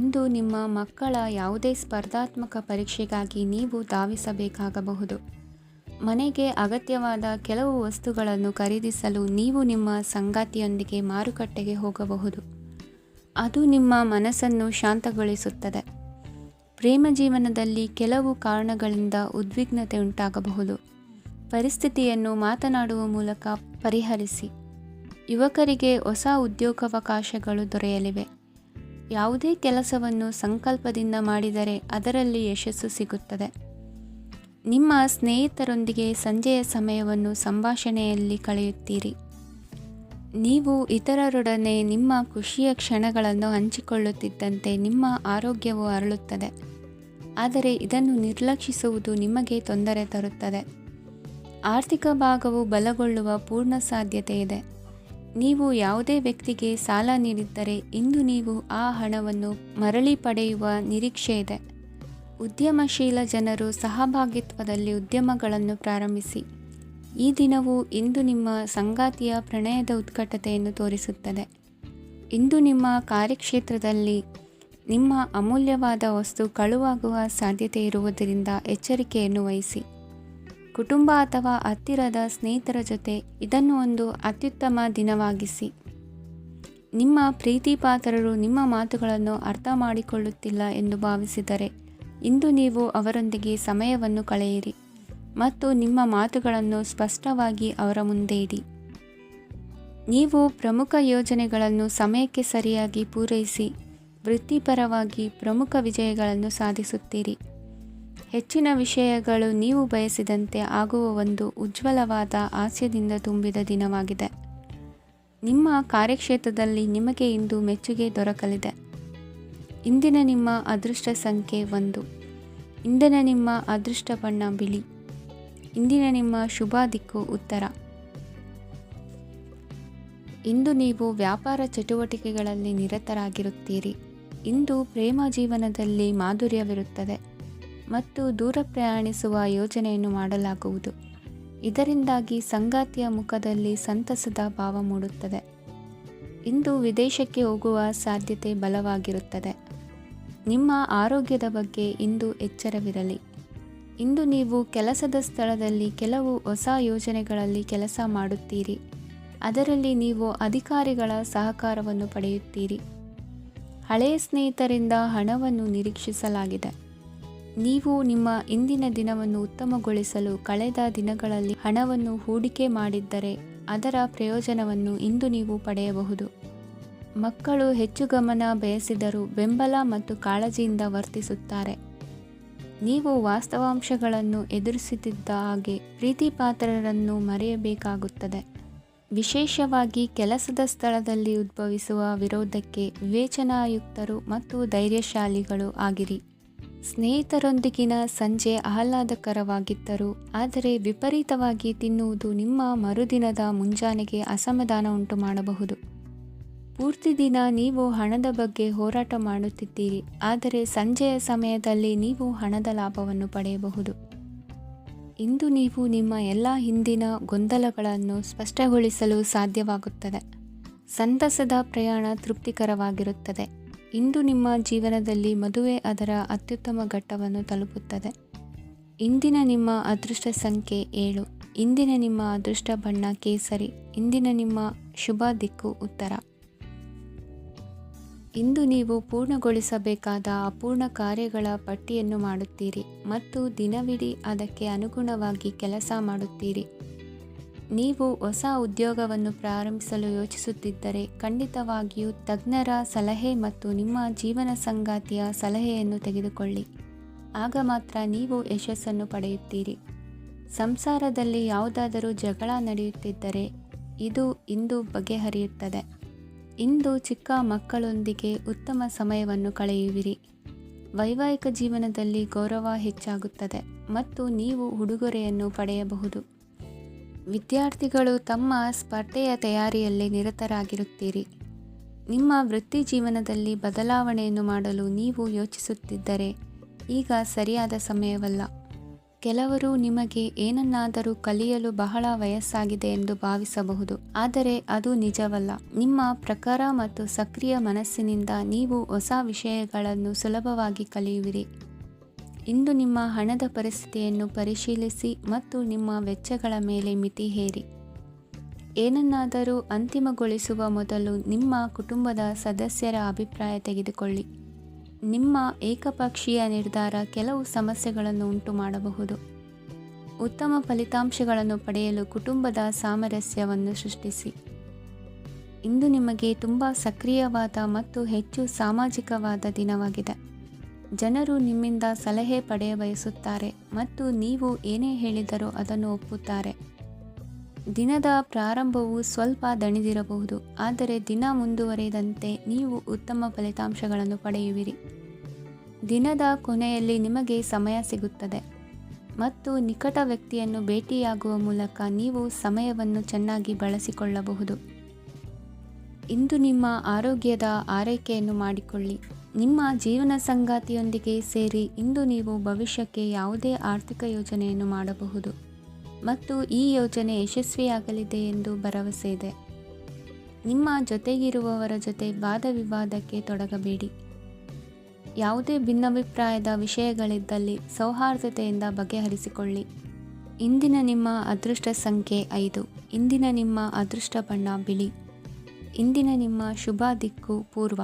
ಇಂದು ನಿಮ್ಮ ಮಕ್ಕಳ ಯಾವುದೇ ಸ್ಪರ್ಧಾತ್ಮಕ ಪರೀಕ್ಷೆಗಾಗಿ ನೀವು ಧಾವಿಸಬೇಕಾಗಬಹುದು. ಮನೆಗೆ ಅಗತ್ಯವಾದ ಕೆಲವು ವಸ್ತುಗಳನ್ನು ಖರೀದಿಸಲು ನೀವು ನಿಮ್ಮ ಸಂಗಾತಿಯೊಂದಿಗೆ ಮಾರುಕಟ್ಟೆಗೆ ಹೋಗಬಹುದು. ಅದು ನಿಮ್ಮ ಮನಸ್ಸನ್ನು ಶಾಂತಗೊಳಿಸುತ್ತದೆ. ಪ್ರೇಮ ಜೀವನದಲ್ಲಿ ಕೆಲವು ಕಾರಣಗಳಿಂದ ಉದ್ವಿಗ್ನತೆ ಉಂಟಾಗಬಹುದು. ಪರಿಸ್ಥಿತಿಯನ್ನು ಮಾತನಾಡುವ ಮೂಲಕ ಪರಿಹರಿಸಿ. ಯುವಕರಿಗೆ ಹೊಸ ಉದ್ಯೋಗಾವಕಾಶಗಳು ದೊರೆಯಲಿವೆ. ಯಾವುದೇ ಕೆಲಸವನ್ನು ಸಂಕಲ್ಪದಿಂದ ಮಾಡಿದರೆ ಅದರಲ್ಲಿ ಯಶಸ್ಸು ಸಿಗುತ್ತದೆ. ನಿಮ್ಮ ಸ್ನೇಹಿತರೊಂದಿಗೆ ಸಂಜೆಯ ಸಮಯವನ್ನು ಸಂಭಾಷಣೆಯಲ್ಲಿ ಕಳೆಯುತ್ತೀರಿ. ನೀವು ಇತರರೊಡನೆ ನಿಮ್ಮ ಖುಷಿಯ ಕ್ಷಣಗಳನ್ನು ಹಂಚಿಕೊಳ್ಳುತ್ತಿದ್ದಂತೆ ನಿಮ್ಮ ಆರೋಗ್ಯವು ಅರಳುತ್ತದೆ. ಆದರೆ ಇದನ್ನು ನಿರ್ಲಕ್ಷಿಸುವುದು ನಿಮಗೆ ತೊಂದರೆ ತರುತ್ತದೆ. ಆರ್ಥಿಕ ಭಾಗವು ಬಲಗೊಳ್ಳುವ ಪೂರ್ಣ ಸಾಧ್ಯತೆ ಇದೆ. ನೀವು ಯಾವುದೇ ವ್ಯಕ್ತಿಗೆ ಸಾಲ ನೀಡಿದ್ದರೆ ಇಂದು ನೀವು ಆ ಹಣವನ್ನು ಮರಳಿ ಪಡೆಯುವ ನಿರೀಕ್ಷೆ ಇದೆ. ಉದ್ಯಮಶೀಲ ಜನರು ಸಹಭಾಗಿತ್ವದಲ್ಲಿ ಉದ್ಯಮಗಳನ್ನು ಪ್ರಾರಂಭಿಸಿ. ಈ ದಿನವು ಇಂದು ನಿಮ್ಮ ಸಂಗಾತಿಯ ಪ್ರಣಯದ ಉತ್ಕಟತೆಯನ್ನು ತೋರಿಸುತ್ತದೆ. ಇಂದು ನಿಮ್ಮ ಕಾರ್ಯಕ್ಷೇತ್ರದಲ್ಲಿ ನಿಮ್ಮ ಅಮೂಲ್ಯವಾದ ವಸ್ತು ಕಳುವಾಗುವ ಸಾಧ್ಯತೆ ಇರುವುದರಿಂದ ಎಚ್ಚರಿಕೆಯನ್ನು ವಹಿಸಿ. ಕುಟುಂಬ ಅಥವಾ ಹತ್ತಿರದ ಸ್ನೇಹಿತರ ಜೊತೆ ಇದನ್ನು ಒಂದು ಅತ್ಯುತ್ತಮ ದಿನವಾಗಿಸಿ. ನಿಮ್ಮ ಪ್ರೀತಿಪಾತ್ರರು ನಿಮ್ಮ ಮಾತುಗಳನ್ನು ಅರ್ಥ ಮಾಡಿಕೊಳ್ಳುತ್ತಿಲ್ಲ ಎಂದು ಭಾವಿಸಿದರೆ ಇಂದು ನೀವು ಅವರೊಂದಿಗೆ ಸಮಯವನ್ನು ಕಳೆಯಿರಿ ಮತ್ತು ನಿಮ್ಮ ಮಾತುಗಳನ್ನು ಸ್ಪಷ್ಟವಾಗಿ ಅವರ ಮುಂದೆ ಇಡಿ. ನೀವು ಪ್ರಮುಖ ಯೋಜನೆಗಳನ್ನು ಸಮಯಕ್ಕೆ ಸರಿಯಾಗಿ ಪೂರೈಸಿ ವೃತ್ತಿಪರವಾಗಿ ಪ್ರಮುಖ ವಿಜಯಗಳನ್ನು ಸಾಧಿಸುತ್ತೀರಿ. ಹೆಚ್ಚಿನ ವಿಷಯಗಳು ನೀವು ಬಯಸಿದಂತೆ ಆಗುವ ಒಂದು ಉಜ್ವಲವಾದ ಹಾಸ್ಯದಿಂದ ತುಂಬಿದ ದಿನವಾಗಿದೆ. ನಿಮ್ಮ ಕಾರ್ಯಕ್ಷೇತ್ರದಲ್ಲಿ ನಿಮಗೆ ಇಂದು ಮೆಚ್ಚುಗೆ ದೊರಕಲಿದೆ. ಇಂದಿನ ನಿಮ್ಮ ಅದೃಷ್ಟ ಸಂಖ್ಯೆ 1. ಇಂದಿನ ನಿಮ್ಮ ಅದೃಷ್ಟ ಬಣ್ಣ ಬಿಳಿ. ಇಂದಿನ ನಿಮ್ಮ ಶುಭ ದಿಕ್ಕು ಉತ್ತರ. ಇಂದು ನೀವು ವ್ಯಾಪಾರ ಚಟುವಟಿಕೆಗಳಲ್ಲಿ ನಿರತರಾಗಿರುತ್ತೀರಿ. ಇಂದು ಪ್ರೇಮ ಜೀವನದಲ್ಲಿ ಮಾಧುರ್ಯವಿರುತ್ತದೆ ಮತ್ತು ದೂರ ಪ್ರಯಾಣಿಸುವ ಯೋಜನೆಯನ್ನು ಮಾಡಲಾಗುವುದು. ಇದರಿಂದಾಗಿ ಸಂಗಾತಿಯ ಮುಖದಲ್ಲಿ ಸಂತಸದ ಭಾವ ಮೂಡುತ್ತದೆ. ಇಂದು ವಿದೇಶಕ್ಕೆ ಹೋಗುವ ಸಾಧ್ಯತೆ ಬಲವಾಗಿರುತ್ತದೆ. ನಿಮ್ಮ ಆರೋಗ್ಯದ ಬಗ್ಗೆ ಇಂದು ಎಚ್ಚರವಿರಲಿ. ಇಂದು ನೀವು ಕೆಲಸದ ಸ್ಥಳದಲ್ಲಿ ಕೆಲವು ಹೊಸ ಯೋಜನೆಗಳಲ್ಲಿ ಕೆಲಸ ಮಾಡುತ್ತೀರಿ. ಅದರಲ್ಲಿ ನೀವು ಅಧಿಕಾರಿಗಳ ಸಹಕಾರವನ್ನು ಪಡೆಯುತ್ತೀರಿ. ಹಳೆಯ ಸ್ನೇಹಿತರಿಂದ ಹಣವನ್ನು ನಿರೀಕ್ಷಿಸಲಾಗಿದೆ. ನೀವು ನಿಮ್ಮ ಇಂದಿನ ದಿನವನ್ನು ಉತ್ತಮಗೊಳಿಸಲು ಕಳೆದ ದಿನಗಳಲ್ಲಿ ಹಣವನ್ನು ಹೂಡಿಕೆ ಮಾಡಿದ್ದರೆ ಅದರ ಪ್ರಯೋಜನವನ್ನು ಇಂದು ನೀವು ಪಡೆಯಬಹುದು. ಮಕ್ಕಳು ಹೆಚ್ಚು ಗಮನ ಬಯಸಿದರೂ ಬೆಂಬಲ ಮತ್ತು ಕಾಳಜಿಯಿಂದ ವರ್ತಿಸುತ್ತಾರೆ. ನೀವು ವಾಸ್ತವಾಂಶಗಳನ್ನು ಎದುರಿಸುತ್ತಿದ್ದ ಹಾಗೆ ಪ್ರೀತಿಪಾತ್ರರನ್ನು ಮರೆಯಬೇಕಾಗುತ್ತದೆ. ವಿಶೇಷವಾಗಿ ಕೆಲಸದ ಸ್ಥಳದಲ್ಲಿ ಉದ್ಭವಿಸುವ ವಿರೋಧಕ್ಕೆ ವಿವೇಚನಾಯುಕ್ತರು ಮತ್ತು ಧೈರ್ಯಶಾಲಿಗಳು ಆಗಿರಿ. ಸ್ನೇಹಿತರೊಂದಿಗಿನ ಸಂಜೆ ಆಹ್ಲಾದಕರವಾಗಿದ್ದರೂ ಆದರೆ ವಿಪರೀತವಾಗಿ ತಿನ್ನುವುದು ನಿಮ್ಮ ಮರುದಿನದ ಮುಂಜಾನೆಗೆ ಅಸಮಾಧಾನ ಉಂಟು ಮಾಡಬಹುದು. ಪೂರ್ತಿ ದಿನ ನೀವು ಹಣದ ಬಗ್ಗೆ ಹೋರಾಟ ಮಾಡುತ್ತಿದ್ದೀರಿ, ಆದರೆ ಸಂಜೆಯ ಸಮಯದಲ್ಲಿ ನೀವು ಹಣದ ಲಾಭವನ್ನು ಪಡೆಯಬಹುದು. ಇಂದು ನೀವು ನಿಮ್ಮ ಎಲ್ಲ ಹಿಂದಿನ ಗೊಂದಲಗಳನ್ನು ಸ್ಪಷ್ಟಗೊಳಿಸಲು ಸಾಧ್ಯವಾಗುತ್ತದೆ. ಸಂತಸದ ಪ್ರಯಾಣ ತೃಪ್ತಿಕರವಾಗಿರುತ್ತದೆ. ಇಂದು ನಿಮ್ಮ ಜೀವನದಲ್ಲಿ ಮದುವೆ ಅದರ ಅತ್ಯುತ್ತಮ ಘಟ್ಟವನ್ನು ತಲುಪುತ್ತದೆ. ಇಂದಿನ ನಿಮ್ಮ ಅದೃಷ್ಟ ಸಂಖ್ಯೆ 7. ಇಂದಿನ ನಿಮ್ಮ ಅದೃಷ್ಟ ಬಣ್ಣ ಕೇಸರಿ. ಇಂದಿನ ನಿಮ್ಮ ಶುಭ ದಿಕ್ಕು ಉತ್ತರ. ಇಂದು ನೀವು ಪೂರ್ಣಗೊಳಿಸಬೇಕಾದ ಅಪೂರ್ಣ ಕಾರ್ಯಗಳ ಪಟ್ಟಿಯನ್ನು ಮಾಡುತ್ತೀರಿ ಮತ್ತು ದಿನವಿಡೀ ಅದಕ್ಕೆ ಅನುಗುಣವಾಗಿ ಕೆಲಸ ಮಾಡುತ್ತೀರಿ. ನೀವು ಹೊಸ ಉದ್ಯೋಗವನ್ನು ಪ್ರಾರಂಭಿಸಲು ಯೋಚಿಸುತ್ತಿದ್ದರೆ ಖಂಡಿತವಾಗಿಯೂ ತಜ್ಞರ ಸಲಹೆ ಮತ್ತು ನಿಮ್ಮ ಜೀವನ ಸಂಗಾತಿಯ ಸಲಹೆಯನ್ನು ತೆಗೆದುಕೊಳ್ಳಿ. ಆಗ ಮಾತ್ರ ನೀವು ಯಶಸ್ಸನ್ನು ಪಡೆಯುತ್ತೀರಿ. ಸಂಸಾರದಲ್ಲಿ ಯಾವುದಾದರೂ ಜಗಳ ನಡೆಯುತ್ತಿದ್ದರೆ ಇದು ಇಂದು ಬಗೆಹರಿಯುತ್ತದೆ. ಇಂದು ಚಿಕ್ಕ ಮಕ್ಕಳೊಂದಿಗೆ ಉತ್ತಮ ಸಮಯವನ್ನು ಕಳೆಯುವಿರಿ. ವೈವಾಹಿಕ ಜೀವನದಲ್ಲಿ ಗೌರವ ಹೆಚ್ಚಾಗುತ್ತದೆ ಮತ್ತು ನೀವು ಉಡುಗೊರೆಯನ್ನು ಪಡೆಯಬಹುದು. ವಿದ್ಯಾರ್ಥಿಗಳು ತಮ್ಮ ಸ್ಪರ್ಧೆಯ ತಯಾರಿಯಲ್ಲಿ ನಿರತರಾಗಿರುತ್ತೀರಿ. ನಿಮ್ಮ ವೃತ್ತಿ ಜೀವನದಲ್ಲಿ ಬದಲಾವಣೆಯನ್ನು ಮಾಡಲು ನೀವು ಯೋಚಿಸುತ್ತಿದ್ದರೆ ಈಗ ಸರಿಯಾದ ಸಮಯವಲ್ಲ. ಕೆಲವರು ನಿಮಗೆ ಏನನ್ನಾದರೂ ಕಲಿಯಲು ಬಹಳ ವಯಸ್ಸಾಗಿದೆ ಎಂದು ಭಾವಿಸಬಹುದು, ಆದರೆ ಅದು ನಿಜವಲ್ಲ. ನಿಮ್ಮ ಪ್ರಖರ ಮತ್ತು ಸಕ್ರಿಯ ಮನಸ್ಸಿನಿಂದ ನೀವು ಹೊಸ ವಿಷಯಗಳನ್ನು ಸುಲಭವಾಗಿ ಕಲಿಯುವಿರಿ. ಇಂದು ನಿಮ್ಮ ಹಣದ ಪರಿಸ್ಥಿತಿಯನ್ನು ಪರಿಶೀಲಿಸಿ ಮತ್ತು ನಿಮ್ಮ ವೆಚ್ಚಗಳ ಮೇಲೆ ಮಿತಿ ಹೇರಿ. ಏನನ್ನಾದರೂ ಅಂತಿಮಗೊಳಿಸುವ ಮೊದಲು ನಿಮ್ಮ ಕುಟುಂಬದ ಸದಸ್ಯರ ಅಭಿಪ್ರಾಯ ತೆಗೆದುಕೊಳ್ಳಿ. ನಿಮ್ಮ ಏಕಪಕ್ಷೀಯ ನಿರ್ಧಾರ ಕೆಲವು ಸಮಸ್ಯೆಗಳನ್ನು ಉಂಟು ಮಾಡಬಹುದು. ಉತ್ತಮ ಫಲಿತಾಂಶಗಳನ್ನು ಪಡೆಯಲು ಕುಟುಂಬದ ಸಾಮರಸ್ಯವನ್ನು ಸೃಷ್ಟಿಸಿ. ಇಂದು ನಿಮಗೆ ತುಂಬ ಸಕ್ರಿಯವಾದ ಮತ್ತು ಹೆಚ್ಚು ಸಾಮಾಜಿಕವಾದ ದಿನವಾಗಿದೆ. ಜನರು ನಿಮ್ಮಿಂದ ಸಲಹೆ ಪಡೆಯಬಯಸುತ್ತಾರೆ ಮತ್ತು ನೀವು ಏನೇ ಹೇಳಿದರೂ ಅದನ್ನು ಒಪ್ಪುತ್ತಾರೆ. ದಿನದ ಪ್ರಾರಂಭವು ಸ್ವಲ್ಪ ದಣಿದಿರಬಹುದು, ಆದರೆ ದಿನ ಮುಂದುವರಿದಂತೆ ನೀವು ಉತ್ತಮ ಫಲಿತಾಂಶಗಳನ್ನು ಪಡೆಯುವಿರಿ. ದಿನದ ಕೊನೆಯಲ್ಲಿ ನಿಮಗೆ ಸಮಯ ಸಿಗುತ್ತದೆ ಮತ್ತು ನಿಕಟ ವ್ಯಕ್ತಿಯನ್ನು ಭೇಟಿಯಾಗುವ ಮೂಲಕ ನೀವು ಸಮಯವನ್ನು ಚೆನ್ನಾಗಿ ಬಳಸಿಕೊಳ್ಳಬಹುದು. ಇಂದು ನಿಮ್ಮ ಆರೋಗ್ಯದ ಆರೈಕೆಯನ್ನು ಮಾಡಿಕೊಳ್ಳಿ. ನಿಮ್ಮ ಜೀವನ ಸಂಗಾತಿಯೊಂದಿಗೆ ಸೇರಿ ಇಂದು ನೀವು ಭವಿಷ್ಯಕ್ಕೆ ಯಾವುದೇ ಆರ್ಥಿಕ ಯೋಜನೆಯನ್ನು ಮಾಡಬಹುದು ಮತ್ತು ಈ ಯೋಜನೆ ಯಶಸ್ವಿಯಾಗಲಿದೆ ಎಂದು ಭರವಸೆ ಇದೆ. ನಿಮ್ಮ ಜೊತೆಗಿರುವವರ ಜೊತೆ ವಾದವಿವಾದಕ್ಕೆ ತೊಡಗಬೇಡಿ. ಯಾವುದೇ ಭಿನ್ನಾಭಿಪ್ರಾಯದ ವಿಷಯಗಳಿದ್ದಲ್ಲಿ ಸೌಹಾರ್ದತೆಯಿಂದ ಬಗೆಹರಿಸಿಕೊಳ್ಳಿ. ಇಂದಿನ ನಿಮ್ಮ ಅದೃಷ್ಟ ಸಂಖ್ಯೆ 5. ಇಂದಿನ ನಿಮ್ಮ ಅದೃಷ್ಟ ಬಣ್ಣ ಬಿಳಿ. ಇಂದಿನ ನಿಮ್ಮ ಶುಭ ದಿಕ್ಕು ಪೂರ್ವ.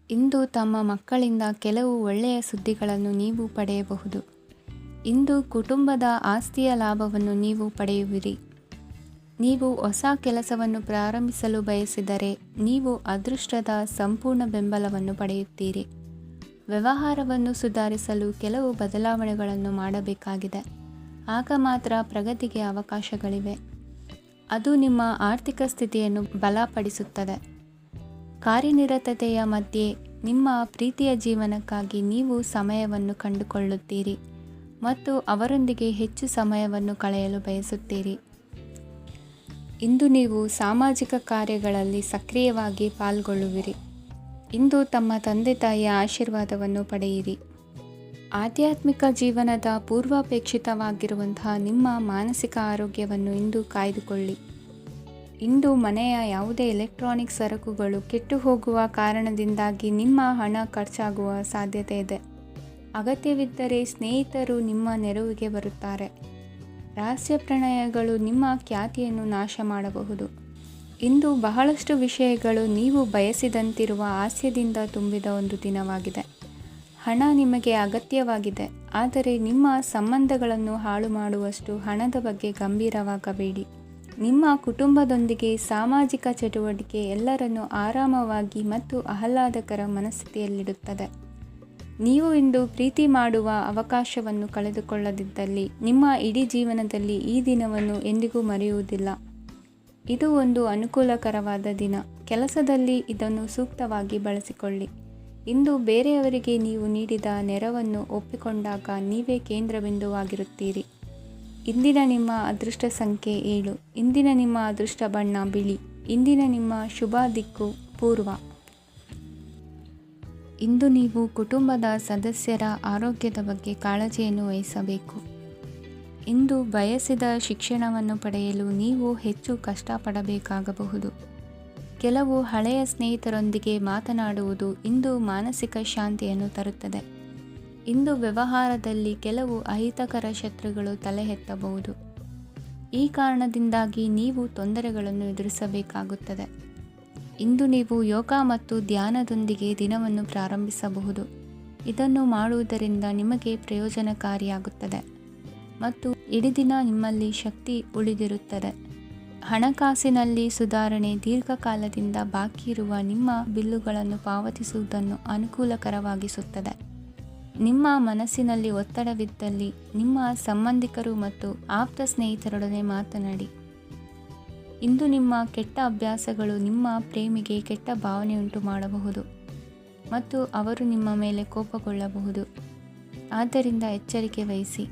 ಇಂದು ತಮ್ಮ ಮಕ್ಕಳಿಂದ ಕೆಲವು ಒಳ್ಳೆಯ ಸುದ್ದಿಗಳನ್ನು ನೀವು ಪಡೆಯಬಹುದು. ಇಂದು ಕುಟುಂಬದ ಆಸ್ತಿಯ ಲಾಭವನ್ನು ನೀವು ಪಡೆಯುವಿರಿ. ನೀವು ಹೊಸ ಕೆಲಸವನ್ನು ಪ್ರಾರಂಭಿಸಲು ಬಯಸಿದರೆ ನೀವು ಅದೃಷ್ಟದ ಸಂಪೂರ್ಣ ಬೆಂಬಲವನ್ನು ಪಡೆಯುತ್ತೀರಿ. ವ್ಯವಹಾರವನ್ನು ಸುಧಾರಿಸಲು ಕೆಲವು ಬದಲಾವಣೆಗಳನ್ನು ಮಾಡಬೇಕಾಗಿದೆ. ಆಗ ಮಾತ್ರ ಪ್ರಗತಿಗೆ ಅವಕಾಶಗಳಿವೆ. ಅದು ನಿಮ್ಮ ಆರ್ಥಿಕ ಸ್ಥಿತಿಯನ್ನು ಬಲಪಡಿಸುತ್ತದೆ. ಕಾರ್ಯನಿರತತೆಯ ಮಧ್ಯೆ ನಿಮ್ಮ ಪ್ರೀತಿಯ ಜೀವನಕ್ಕಾಗಿ ನೀವು ಸಮಯವನ್ನು ಕಂಡುಕೊಳ್ಳುತ್ತೀರಿ ಮತ್ತು ಅವರೊಂದಿಗೆ ಹೆಚ್ಚು ಸಮಯವನ್ನು ಕಳೆಯಲು ಬಯಸುತ್ತೀರಿ. ಇಂದು ನೀವು ಸಾಮಾಜಿಕ ಕಾರ್ಯಗಳಲ್ಲಿ ಸಕ್ರಿಯವಾಗಿ ಪಾಲ್ಗೊಳ್ಳುವಿರಿ. ಇಂದು ತಮ್ಮ ತಂದೆ ತಾಯಿಯ ಆಶೀರ್ವಾದವನ್ನು ಪಡೆಯಿರಿ. ಆಧ್ಯಾತ್ಮಿಕ ಜೀವನದ ಪೂರ್ವಾಪೇಕ್ಷಿತವಾಗಿರುವಂತಹ ನಿಮ್ಮ ಮಾನಸಿಕ ಆರೋಗ್ಯವನ್ನು ಇಂದು ಕಾಯ್ದುಕೊಳ್ಳಿ. ಇಂದು ಮನೆಯ ಯಾವುದೇ ಎಲೆಕ್ಟ್ರಾನಿಕ್ ಸರಕುಗಳು ಕೆಟ್ಟು ಹೋಗುವ ಕಾರಣದಿಂದಾಗಿ ನಿಮ್ಮ ಹಣ ಖರ್ಚಾಗುವ ಸಾಧ್ಯತೆ ಇದೆ. ಅಗತ್ಯವಿದ್ದರೆ ಸ್ನೇಹಿತರು ನಿಮ್ಮ ನೆರವಿಗೆ ಬರುತ್ತಾರೆ. ರಹಸ್ಯ ಪ್ರಣಯಗಳು ನಿಮ್ಮ ಖ್ಯಾತಿಯನ್ನು ನಾಶ ಮಾಡಬಹುದು. ಇಂದು ಬಹಳಷ್ಟು ವಿಷಯಗಳು ನೀವು ಬಯಸಿದಂತಿರುವ ಹಾಸ್ಯದಿಂದ ತುಂಬಿದ ಒಂದು ದಿನವಾಗಿದೆ. ಹಣ ನಿಮಗೆ ಅಗತ್ಯವಾಗಿದೆ, ಆದರೆ ನಿಮ್ಮ ಸಂಬಂಧಗಳನ್ನು ಹಾಳು ಮಾಡುವಷ್ಟು ಹಣದ ಬಗ್ಗೆ ಗಂಭೀರವಾಗಬೇಡಿ. ನಿಮ್ಮ ಕುಟುಂಬದೊಂದಿಗೆ ಸಾಮಾಜಿಕ ಚಟುವಟಿಕೆ ಎಲ್ಲರನ್ನೂ ಆರಾಮವಾಗಿ ಮತ್ತು ಆಹ್ಲಾದಕರ ಮನಸ್ಥಿತಿಯಲ್ಲಿಡುತ್ತದೆ. ನೀವು ಇಂದು ಪ್ರೀತಿ ಮಾಡುವ ಅವಕಾಶವನ್ನು ಕಳೆದುಕೊಳ್ಳದಿದ್ದಲ್ಲಿ ನಿಮ್ಮ ಇಡೀ ಜೀವನದಲ್ಲಿ ಈ ದಿನವನ್ನು ಎಂದಿಗೂ ಮರೆಯುವುದಿಲ್ಲ. ಇದು ಒಂದು ಅನುಕೂಲಕರವಾದ ದಿನ. ಕೆಲಸದಲ್ಲಿ ಇದನ್ನು ಸೂಕ್ತವಾಗಿ ಬಳಸಿಕೊಳ್ಳಿ. ಇಂದು ಬೇರೆಯವರಿಗೆ ನೀವು ನೀಡಿದ ನೆರವನ್ನು ಒಪ್ಪಿಕೊಂಡಾಗ ನೀವೇ ಕೇಂದ್ರಬಿಂದುವಾಗಿರುತ್ತೀರಿ. ಇಂದಿನ ನಿಮ್ಮ ಅದೃಷ್ಟ ಸಂಖ್ಯೆ 7. ಇಂದಿನ ನಿಮ್ಮ ಅದೃಷ್ಟ ಬಣ್ಣ ಬಿಳಿ. ಇಂದಿನ ನಿಮ್ಮ ಶುಭ ದಿಕ್ಕು ಪೂರ್ವ. ಇಂದು ನೀವು ಕುಟುಂಬದ ಸದಸ್ಯರ ಆರೋಗ್ಯದ ಬಗ್ಗೆ ಕಾಳಜಿಯನ್ನು ವಹಿಸಬೇಕು. ಇಂದು ಬಯಸಿದ ಶಿಕ್ಷಣವನ್ನು ಪಡೆಯಲು ನೀವು ಹೆಚ್ಚು ಕಷ್ಟಪಡಬೇಕಾಗಬಹುದು. ಕೆಲವು ಹಳೆಯ ಸ್ನೇಹಿತರೊಂದಿಗೆ ಮಾತನಾಡುವುದು ಇಂದು ಮಾನಸಿಕ ಶಾಂತಿಯನ್ನು ತರುತ್ತದೆ. ಇಂದು ವ್ಯವಹಾರದಲ್ಲಿ ಕೆಲವು ಅಹಿತಕರ ಶತ್ರುಗಳು ತಲೆ ಎತ್ತಬಹುದು. ಈ ಕಾರಣದಿಂದಾಗಿ ನೀವು ತೊಂದರೆಗಳನ್ನು ಎದುರಿಸಬೇಕಾಗುತ್ತದೆ. ಇಂದು ನೀವು ಯೋಗ ಮತ್ತು ಧ್ಯಾನದೊಂದಿಗೆ ದಿನವನ್ನು ಪ್ರಾರಂಭಿಸಬಹುದು. ಇದನ್ನು ಮಾಡುವುದರಿಂದ ನಿಮಗೆ ಪ್ರಯೋಜನಕಾರಿಯಾಗುತ್ತದೆ ಮತ್ತು ಇಡೀ ದಿನ ನಿಮ್ಮಲ್ಲಿ ಶಕ್ತಿ ಉಳಿದಿರುತ್ತದೆ. ಹಣಕಾಸಿನಲ್ಲಿ ಸುಧಾರಣೆ ದೀರ್ಘಕಾಲದಿಂದ ಬಾಕಿ ಇರುವ ನಿಮ್ಮ ಬಿಲ್ಲುಗಳನ್ನು ಪಾವತಿಸುವುದನ್ನು ಅನುಕೂಲಕರವಾಗಿಸುತ್ತದೆ. ನಿಮ್ಮ ಮನಸ್ಸಿನಲ್ಲಿ ಒತ್ತಡವಿದ್ದಲ್ಲಿ ನಿಮ್ಮ ಸಂಬಂಧಿಕರು ಮತ್ತು ಆಪ್ತ ಸ್ನೇಹಿತರೊಡನೆ ಮಾತನಾಡಿ. ಇಂದು ನಿಮ್ಮ ಕೆಟ್ಟ ಅಭ್ಯಾಸಗಳು ನಿಮ್ಮ ಪ್ರೇಮಿಗೆ ಕೆಟ್ಟ ಭಾವನೆಯುಂಟು ಮಾಡಬಹುದು ಮತ್ತು ಅವರು ನಿಮ್ಮ ಮೇಲೆ ಕೋಪಗೊಳ್ಳಬಹುದು. ಆದ್ದರಿಂದ ಎಚ್ಚರಿಕೆ ವಹಿಸಿ.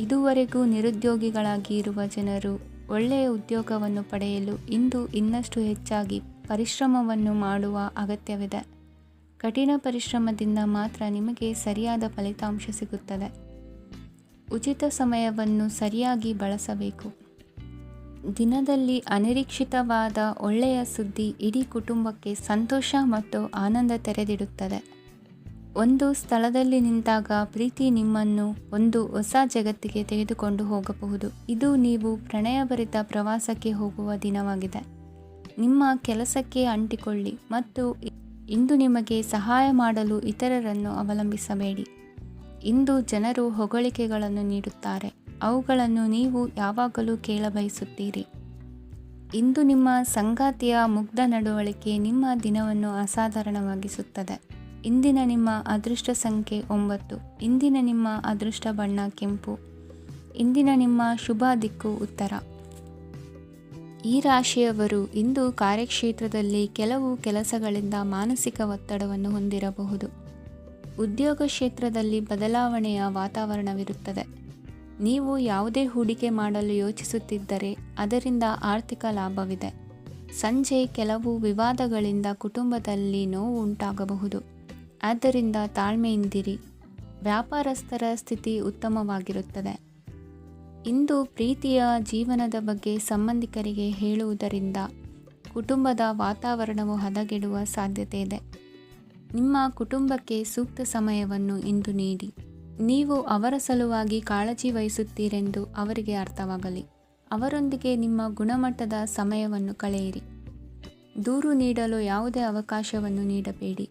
ಇದುವರೆಗೂ ನಿರುದ್ಯೋಗಿಗಳಾಗಿ ಇರುವ ಜನರು ಒಳ್ಳೆಯ ಉದ್ಯೋಗವನ್ನು ಪಡೆಯಲು ಇಂದು ಇನ್ನಷ್ಟು ಹೆಚ್ಚಾಗಿ ಪರಿಶ್ರಮವನ್ನು ಮಾಡುವ ಅಗತ್ಯವಿದೆ. ಕಠಿಣ ಪರಿಶ್ರಮದಿಂದ ಮಾತ್ರ ನಿಮಗೆ ಸರಿಯಾದ ಫಲಿತಾಂಶ ಸಿಗುತ್ತದೆ. ಉಚಿತ ಸಮಯವನ್ನು ಸರಿಯಾಗಿ ಬಳಸಬೇಕು. ದಿನದಲ್ಲಿ ಅನಿರೀಕ್ಷಿತವಾದ ಒಳ್ಳೆಯ ಸುದ್ದಿ ಇಡೀ ಕುಟುಂಬಕ್ಕೆ ಸಂತೋಷ ಮತ್ತು ಆನಂದ ತೆರೆದಿಡುತ್ತದೆ. ಒಂದು ಸ್ಥಳದಲ್ಲಿ ನಿಂತಾಗ ಪ್ರೀತಿ ನಿಮ್ಮನ್ನು ಒಂದು ಹೊಸ ಜಗತ್ತಿಗೆ ತೆಗೆದುಕೊಂಡು ಹೋಗಬಹುದು. ಇದು ನೀವು ಪ್ರಣಯಭರಿತ ಪ್ರವಾಸಕ್ಕೆ ಹೋಗುವ ದಿನವಾಗಿದೆ. ನಿಮ್ಮ ಕೆಲಸಕ್ಕೆ ಅಂಟಿಕೊಳ್ಳಿ ಮತ್ತು ಇಂದು ನಿಮಗೆ ಸಹಾಯ ಮಾಡಲು ಇತರರನ್ನು ಅವಲಂಬಿಸಬೇಡಿ. ಇಂದು ಜನರು ಹೊಗಳಿಕೆಗಳನ್ನು ನೀಡುತ್ತಾರೆ, ಅವುಗಳನ್ನು ನೀವು ಯಾವಾಗಲೂ ಕೇಳಬಯಸುತ್ತೀರಿ. ಇಂದು ನಿಮ್ಮ ಸಂಗಾತಿಯ ಮುಗ್ಧ ನಡವಳಿಕೆ ನಿಮ್ಮ ದಿನವನ್ನು ಅಸಾಧಾರಣವಾಗಿಸುತ್ತದೆ. ಇಂದಿನ ನಿಮ್ಮ ಅದೃಷ್ಟ ಸಂಖ್ಯೆ 9. ಇಂದಿನ ನಿಮ್ಮ ಅದೃಷ್ಟ ಬಣ್ಣ ಕೆಂಪು. ಇಂದಿನ ನಿಮ್ಮ ಶುಭ ದಿಕ್ಕು ಉತ್ತರ. ಈ ರಾಶಿಯವರು ಇಂದು ಕಾರ್ಯಕ್ಷೇತ್ರದಲ್ಲಿ ಕೆಲವು ಕೆಲಸಗಳಿಂದ ಮಾನಸಿಕ ಒತ್ತಡವನ್ನು ಹೊಂದಿರಬಹುದು. ಉದ್ಯೋಗ ಕ್ಷೇತ್ರದಲ್ಲಿ ಬದಲಾವಣೆಯ ವಾತಾವರಣವಿರುತ್ತದೆ. ನೀವು ಯಾವುದೇ ಹೂಡಿಕೆ ಮಾಡಲು ಯೋಚಿಸುತ್ತಿದ್ದರೆ ಅದರಿಂದ ಆರ್ಥಿಕ ಲಾಭವಿದೆ. ಸಂಜೆ ಕೆಲವು ವಿವಾದಗಳಿಂದ ಕುಟುಂಬದಲ್ಲಿ ನೋವು ಉಂಟಾಗಬಹುದು. ಆದ್ದರಿಂದ ತಾಳ್ಮೆಯಿಂದಿರಿ. ವ್ಯಾಪಾರಸ್ಥರ ಸ್ಥಿತಿ ಉತ್ತಮವಾಗಿರುತ್ತದೆ. ಇಂದು ಪ್ರೀತಿಯ ಜೀವನದ ಬಗ್ಗೆ ಸಂಬಂಧಿಕರಿಗೆ ಹೇಳುವುದರಿಂದ ಕುಟುಂಬದ ವಾತಾವರಣವು ಹದಗೆಡುವ ಸಾಧ್ಯತೆ ಇದೆ. ನಿಮ್ಮ ಕುಟುಂಬಕ್ಕೆ ಸೂಕ್ತ ಸಮಯವನ್ನು ಇಂದು ನೀಡಿ. ನೀವು ಅವರ ಸಲುವಾಗಿ ಕಾಳಜಿ ವಹಿಸುತ್ತೀರೆಂದು ಅವರಿಗೆ ಅರ್ಥವಾಗಲಿ. ಅವರೊಂದಿಗೆ ನಿಮ್ಮ ಗುಣಮಟ್ಟದ ಸಮಯವನ್ನು ಕಳೆಯಿರಿ. ದೂರು ನೀಡಲು ಯಾವುದೇ ಅವಕಾಶವನ್ನು ನೀಡಬೇಡಿ.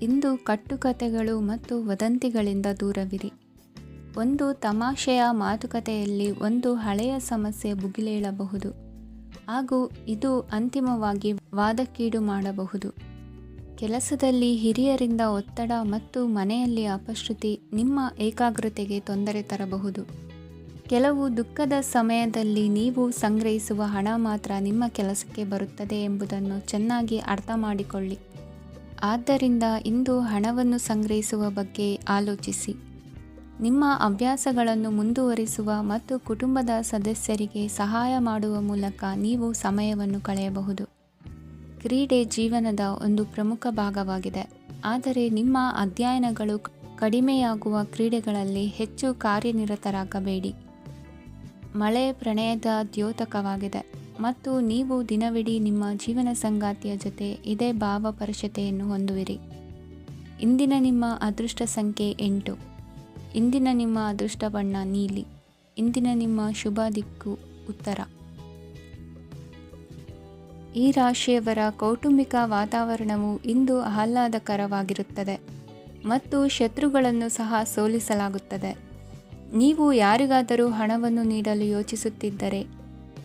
ಇಂದು ಕಟ್ಟುಕತೆಗಳು ಮತ್ತು ವದಂತಿಗಳಿಂದ ದೂರವಿರಿ. ಒಂದು ತಮಾಷೆಯ ಮಾತುಕತೆಯಲ್ಲಿ ಒಂದು ಹಳೆಯ ಸಮಸ್ಯೆ ಭುಗಿಲೇಳಬಹುದು ಹಾಗೂ ಇದು ಅಂತಿಮವಾಗಿ ವಾದಕ್ಕೀಡು ಮಾಡಬಹುದು. ಕೆಲಸದಲ್ಲಿ ಹಿರಿಯರಿಂದ ಒತ್ತಡ ಮತ್ತು ಮನೆಯಲ್ಲಿ ಅಪಶ್ರುತಿ ನಿಮ್ಮ ಏಕಾಗ್ರತೆಗೆ ತೊಂದರೆ ತರಬಹುದು. ಕೆಲವು ದುಃಖದ ಸಮಯದಲ್ಲಿ ನೀವು ಸಂಗ್ರಹಿಸುವ ಹಣ ಮಾತ್ರ ನಿಮ್ಮ ಕೆಲಸಕ್ಕೆ ಬರುತ್ತದೆ ಎಂಬುದನ್ನು ಚೆನ್ನಾಗಿ ಅರ್ಥ ಮಾಡಿಕೊಳ್ಳಿ. ಆದ್ದರಿಂದ ಇಂದು ಹಣವನ್ನು ಸಂಗ್ರಹಿಸುವ ಬಗ್ಗೆ ಆಲೋಚಿಸಿ. ನಿಮ್ಮ ಅಭ್ಯಾಸಗಳನ್ನು ಮುಂದುವರಿಸುವ ಮತ್ತು ಕುಟುಂಬದ ಸದಸ್ಯರಿಗೆ ಸಹಾಯ ಮಾಡುವ ಮೂಲಕ ನೀವು ಸಮಯವನ್ನು ಕಳೆಯಬಹುದು. ಕ್ರೀಡೆ ಜೀವನದ ಒಂದು ಪ್ರಮುಖ ಭಾಗವಾಗಿದೆ, ಆದರೆ ನಿಮ್ಮ ಅಧ್ಯಯನಗಳು ಕಡಿಮೆಯಾಗುವ ಕ್ರೀಡೆಗಳಲ್ಲಿ ಹೆಚ್ಚು ಕಾರ್ಯನಿರತರಾಗಬೇಡಿ. ಮಳೆ ಪ್ರಣಯದ ದ್ಯೋತಕವಾಗಿದೆ ಮತ್ತು ನೀವು ದಿನವಿಡೀ ನಿಮ್ಮ ಜೀವನ ಸಂಗಾತಿಯ ಜೊತೆ ಇದೇ ಭಾವಪರಶತೆಯನ್ನು ಹೊಂದುವಿರಿ. ಇಂದಿನ ನಿಮ್ಮ ಅದೃಷ್ಟ ಸಂಖ್ಯೆ 8. ಇಂದಿನ ನಿಮ್ಮ ಅದೃಷ್ಟ ಬಣ್ಣ ನೀಲಿ. ಇಂದಿನ ನಿಮ್ಮ ಶುಭ ದಿಕ್ಕು ಉತ್ತರ. ಈ ರಾಶಿಯವರ ಕೌಟುಂಬಿಕ ವಾತಾವರಣವು ಇಂದು ಆಹ್ಲಾದಕರವಾಗಿರುತ್ತದೆ ಮತ್ತು ಶತ್ರುಗಳನ್ನು ಸಹ ಸೋಲಿಸಲಾಗುತ್ತದೆ. ನೀವು ಯಾರಿಗಾದರೂ ಹಣವನ್ನು ನೀಡಲು ಯೋಚಿಸುತ್ತಿದ್ದರೆ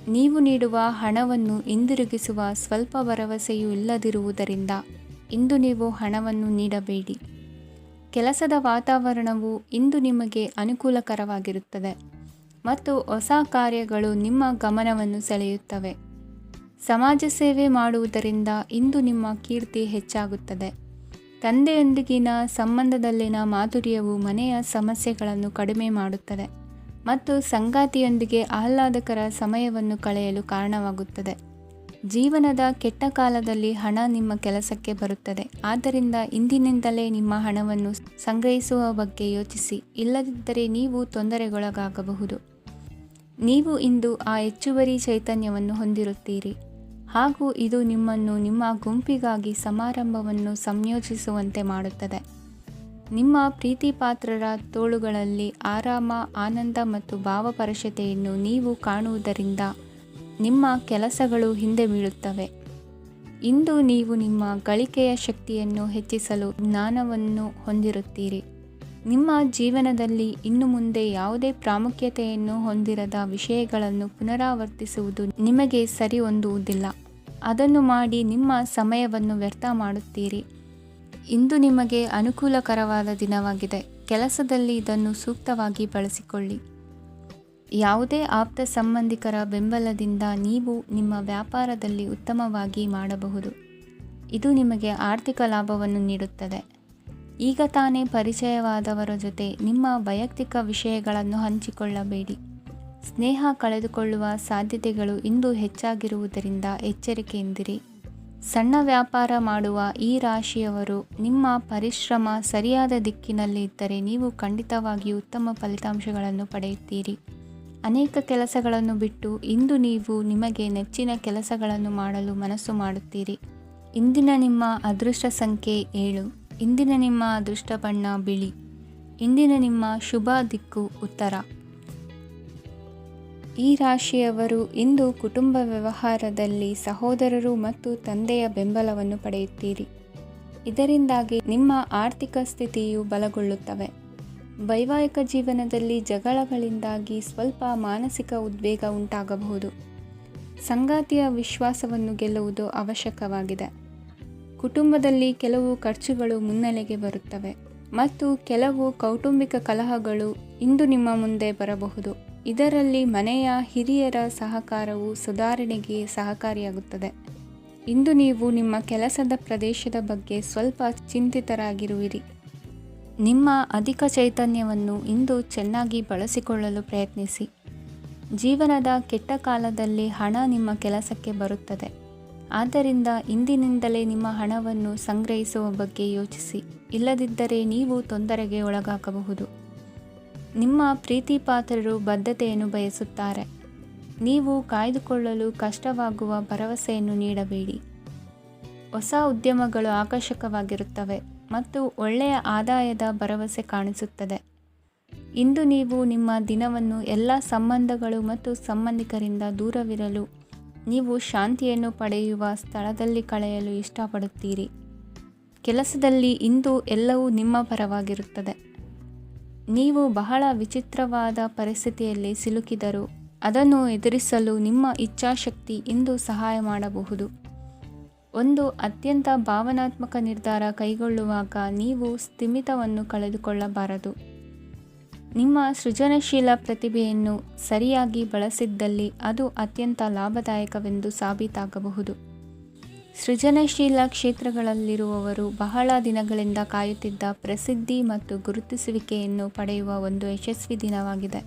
ನೀವು ನೀಡುವ ಹಣವನ್ನು ಹಿಂದಿರುಗಿಸುವ ಸ್ವಲ್ಪ ಭರವಸೆಯೂ ಇಲ್ಲದಿರುವುದರಿಂದ ಇಂದು ನೀವು ಹಣವನ್ನು ನೀಡಬೇಡಿ. ಕೆಲಸದ ವಾತಾವರಣವು ಇಂದು ನಿಮಗೆ ಅನುಕೂಲಕರವಾಗಿರುತ್ತದೆ ಮತ್ತು ಹೊಸ ಕಾರ್ಯಗಳು ನಿಮ್ಮ ಗಮನವನ್ನು ಸೆಳೆಯುತ್ತವೆ. ಸಮಾಜ ಸೇವೆ ಮಾಡುವುದರಿಂದ ಇಂದು ನಿಮ್ಮ ಕೀರ್ತಿ ಹೆಚ್ಚಾಗುತ್ತದೆ. ತಂದೆಯೊಂದಿಗಿನ ಸಂಬಂಧದಲ್ಲಿನ ಮಾಧುರ್ಯವು ಮನೆಯ ಸಮಸ್ಯೆಗಳನ್ನು ಕಡಿಮೆ ಮಾಡುತ್ತದೆ ಮತ್ತು ಸಂಗಾತಿಯೊಂದಿಗೆ ಆಹ್ಲಾದಕರ ಸಮಯವನ್ನು ಕಳೆಯಲು ಕಾರಣವಾಗುತ್ತದೆ. ಜೀವನದ ಕೆಟ್ಟ ಕಾಲದಲ್ಲಿ ಹಣ ನಿಮ್ಮ ಕೆಲಸಕ್ಕೆ ಬರುತ್ತದೆ. ಆದ್ದರಿಂದ ಇಂದಿನಿಂದಲೇ ನಿಮ್ಮ ಹಣವನ್ನು ಸಂಗ್ರಹಿಸುವ ಬಗ್ಗೆ ಯೋಚಿಸಿ, ಇಲ್ಲದಿದ್ದರೆ ನೀವು ತೊಂದರೆಗೊಳಗಾಗಬಹುದು. ನೀವು ಇಂದು ಆ ಹೆಚ್ಚುವರಿ ಚೈತನ್ಯವನ್ನು ಹೊಂದಿರುತ್ತೀರಿ ಹಾಗೂ ಇದು ನಿಮ್ಮನ್ನು ನಿಮ್ಮ ಗುಂಪಿಗಾಗಿ ಸಮಾರಂಭವನ್ನು ಸಂಯೋಜಿಸುವಂತೆ ಮಾಡುತ್ತದೆ. ನಿಮ್ಮ ಪ್ರೀತಿಪಾತ್ರರ ತೋಳುಗಳಲ್ಲಿ ಆರಾಮ, ಆನಂದ ಮತ್ತು ಭಾವಪರಶತೆಯನ್ನು ನೀವು ಕಾಣುವುದರಿಂದ ನಿಮ್ಮ ಕೆಲಸಗಳು ಹಿಂದೆ ಬೀಳುತ್ತವೆ. ಇಂದು ನೀವು ನಿಮ್ಮ ಗಳಿಕೆಯ ಶಕ್ತಿಯನ್ನು ಹೆಚ್ಚಿಸಲು ಜ್ಞಾನವನ್ನು ಹೊಂದಿರುತ್ತೀರಿ. ನಿಮ್ಮ ಜೀವನದಲ್ಲಿ ಇನ್ನು ಮುಂದೆ ಯಾವುದೇ ಪ್ರಾಮುಖ್ಯತೆಯನ್ನು ಹೊಂದಿರದ ವಿಷಯಗಳನ್ನು ಪುನರಾವರ್ತಿಸುವುದು ನಿಮಗೆ ಸರಿ ಹೊಂದುವುದಿಲ್ಲ. ಅದನ್ನು ಮಾಡಿ ನಿಮ್ಮ ಸಮಯವನ್ನು ವ್ಯರ್ಥ ಮಾಡುತ್ತೀರಿ. ಇಂದು ನಿಮಗೆ ಅನುಕೂಲಕರವಾದ ದಿನವಾಗಿದೆ. ಕೆಲಸದಲ್ಲಿ ಇದನ್ನು ಸೂಕ್ತವಾಗಿ ಬಳಸಿಕೊಳ್ಳಿ. ಯಾವುದೇ ಆಪ್ತ ಸಂಬಂಧಿಕರ ಬೆಂಬಲದಿಂದ ನೀವು ನಿಮ್ಮ ವ್ಯಾಪಾರದಲ್ಲಿ ಉತ್ತಮವಾಗಿ ಮಾಡಬಹುದು. ಇದು ನಿಮಗೆ ಆರ್ಥಿಕ ಲಾಭವನ್ನು ನೀಡುತ್ತದೆ. ಈಗ ತಾನೇ ಪರಿಚಯವಾದವರ ಜೊತೆ ನಿಮ್ಮ ವೈಯಕ್ತಿಕ ವಿಷಯಗಳನ್ನು ಹಂಚಿಕೊಳ್ಳಬೇಡಿ. ಸ್ನೇಹ ಕಳೆದುಕೊಳ್ಳುವ ಸಾಧ್ಯತೆಗಳು ಇಂದು ಹೆಚ್ಚಾಗಿರುವುದರಿಂದ ಎಚ್ಚರಿಕೆಯಿಂದಿರಿ. ಸಣ್ಣ ವ್ಯಾಪಾರ ಮಾಡುವ ಈ ರಾಶಿಯವರು ನಿಮ್ಮ ಪರಿಶ್ರಮ ಸರಿಯಾದ ದಿಕ್ಕಿನಲ್ಲಿ ಇದ್ದರೆ ನೀವು ಖಂಡಿತವಾಗಿಯೂ ಉತ್ತಮ ಫಲಿತಾಂಶಗಳನ್ನು ಪಡೆಯುತ್ತೀರಿ. ಅನೇಕ ಕೆಲಸಗಳನ್ನು ಬಿಟ್ಟು ಇಂದು ನೀವು ನಿಮಗೆ ನೆಚ್ಚಿನ ಕೆಲಸಗಳನ್ನು ಮಾಡಲು ಮನಸ್ಸು ಮಾಡುತ್ತೀರಿ. ಇಂದಿನ ನಿಮ್ಮ ಅದೃಷ್ಟ ಸಂಖ್ಯೆ 7. ಇಂದಿನ ನಿಮ್ಮ ಅದೃಷ್ಟ ಬಣ್ಣ ಬಿಳಿ. ಇಂದಿನ ನಿಮ್ಮ ಶುಭ ದಿಕ್ಕು ಉತ್ತರ. ಈ ರಾಶಿಯವರು ಇಂದು ಕುಟುಂಬ ವ್ಯವಹಾರದಲ್ಲಿ ಸಹೋದರರು ಮತ್ತು ತಂದೆಯ ಬೆಂಬಲವನ್ನು ಪಡೆಯುತ್ತೀರಿ. ಇದರಿಂದಾಗಿ ನಿಮ್ಮ ಆರ್ಥಿಕ ಸ್ಥಿತಿಯು ಬಲಗೊಳ್ಳುತ್ತವೆ. ವೈವಾಹಿಕ ಜೀವನದಲ್ಲಿ ಜಗಳಗಳಿಂದಾಗಿ ಸ್ವಲ್ಪ ಮಾನಸಿಕ ಉದ್ವೇಗ ಉಂಟಾಗಬಹುದು. ಸಂಗಾತಿಯ ವಿಶ್ವಾಸವನ್ನು ಗೆಲ್ಲುವುದು ಅವಶ್ಯಕವಾಗಿದೆ. ಕುಟುಂಬದಲ್ಲಿ ಕೆಲವು ಖರ್ಚುಗಳು ಮುನ್ನೆಲೆಗೆ ಬರುತ್ತವೆ ಮತ್ತು ಕೆಲವು ಕೌಟುಂಬಿಕ ಕಲಹಗಳು ಇಂದು ನಿಮ್ಮ ಮುಂದೆ ಬರಬಹುದು. ಇದರಲ್ಲಿ ಮನೆಯ ಹಿರಿಯರ ಸಹಕಾರವು ಸುಧಾರಣೆಗೆ ಸಹಕಾರಿಯಾಗುತ್ತದೆ. ಇಂದು ನೀವು ನಿಮ್ಮ ಕೆಲಸದ ಪ್ರದೇಶದ ಬಗ್ಗೆ ಸ್ವಲ್ಪ ಚಿಂತಿತರಾಗಿರುವಿರಿ. ನಿಮ್ಮ ಅಧಿಕ ಚೈತನ್ಯವನ್ನು ಇಂದು ಚೆನ್ನಾಗಿ ಬಳಸಿಕೊಳ್ಳಲು ಪ್ರಯತ್ನಿಸಿ. ಜೀವನದ ಕೆಟ್ಟ ಕಾಲದಲ್ಲಿ ಹಣ ನಿಮ್ಮ ಕೆಲಸಕ್ಕೆ ಬರುತ್ತದೆ. ಆದ್ದರಿಂದ ಇಂದಿನಿಂದಲೇ ನಿಮ್ಮ ಹಣವನ್ನು ಸಂಗ್ರಹಿಸುವ ಬಗ್ಗೆ ಯೋಚಿಸಿ. ಇಲ್ಲದಿದ್ದರೆ ನೀವು ತೊಂದರೆಗೆ ಒಳಗಾಗಬಹುದು. ನಿಮ್ಮ ಪ್ರೀತಿ ಪಾತ್ರರು ಬದ್ಧತೆಯನ್ನು ಬಯಸುತ್ತಾರೆ. ನೀವು ಕಾಯ್ದುಕೊಳ್ಳಲು ಕಷ್ಟವಾಗುವ ಭರವಸೆಯನ್ನು ನೀಡಬೇಡಿ. ಹೊಸ ಉದ್ಯಮಗಳು ಆಕರ್ಷಕವಾಗಿರುತ್ತವೆ ಮತ್ತು ಒಳ್ಳೆಯ ಆದಾಯದ ಭರವಸೆ ಕಾಣಿಸುತ್ತದೆ. ಇಂದು ನೀವು ನಿಮ್ಮ ದಿನವನ್ನು ಎಲ್ಲ ಸಂಬಂಧಗಳು ಮತ್ತು ಸಂಬಂಧಿಕರಿಂದ ದೂರವಿರಲು ನೀವು ಶಾಂತಿಯನ್ನು ಪಡೆಯುವ ಸ್ಥಳದಲ್ಲಿ ಕಳೆಯಲು ಇಷ್ಟಪಡುತ್ತೀರಿ. ಕೆಲಸದಲ್ಲಿ ಇಂದು ಎಲ್ಲವೂ ನಿಮ್ಮ ಪರವಾಗಿರುತ್ತದೆ. ನೀವು ಬಹಳ ವಿಚಿತ್ರವಾದ ಪರಿಸ್ಥಿತಿಯಲ್ಲಿ ಸಿಲುಕಿದರೂ ಅದನ್ನು ಎದುರಿಸಲು ನಿಮ್ಮ ಇಚ್ಛಾಶಕ್ತಿ ಇಂದು ಸಹಾಯ ಮಾಡಬಹುದು. ಒಂದು ಅತ್ಯಂತ ಭಾವನಾತ್ಮಕ ನಿರ್ಧಾರ ಕೈಗೊಳ್ಳುವಾಗ ನೀವು ಸ್ಥಿಮಿತವನ್ನು ಕಳೆದುಕೊಳ್ಳಬಾರದು. ನಿಮ್ಮ ಸೃಜನಶೀಲ ಪ್ರತಿಭೆಯನ್ನು ಸರಿಯಾಗಿ ಬಳಸಿದ್ದಲ್ಲಿ ಅದು ಅತ್ಯಂತ ಲಾಭದಾಯಕವೆಂದು ಸಾಬೀತಾಗಬಹುದು. ಸೃಜನಶೀಲ ಕ್ಷೇತ್ರಗಳಲ್ಲಿರುವವರು ಬಹಳ ದಿನಗಳಿಂದ ಕಾಯುತ್ತಿದ್ದ ಪ್ರಸಿದ್ಧಿ ಮತ್ತು ಗುರುತಿಸುವಿಕೆಯನ್ನು ಪಡೆಯುವ ಒಂದು ಯಶಸ್ವಿ ದಿನವಾಗಿದೆ.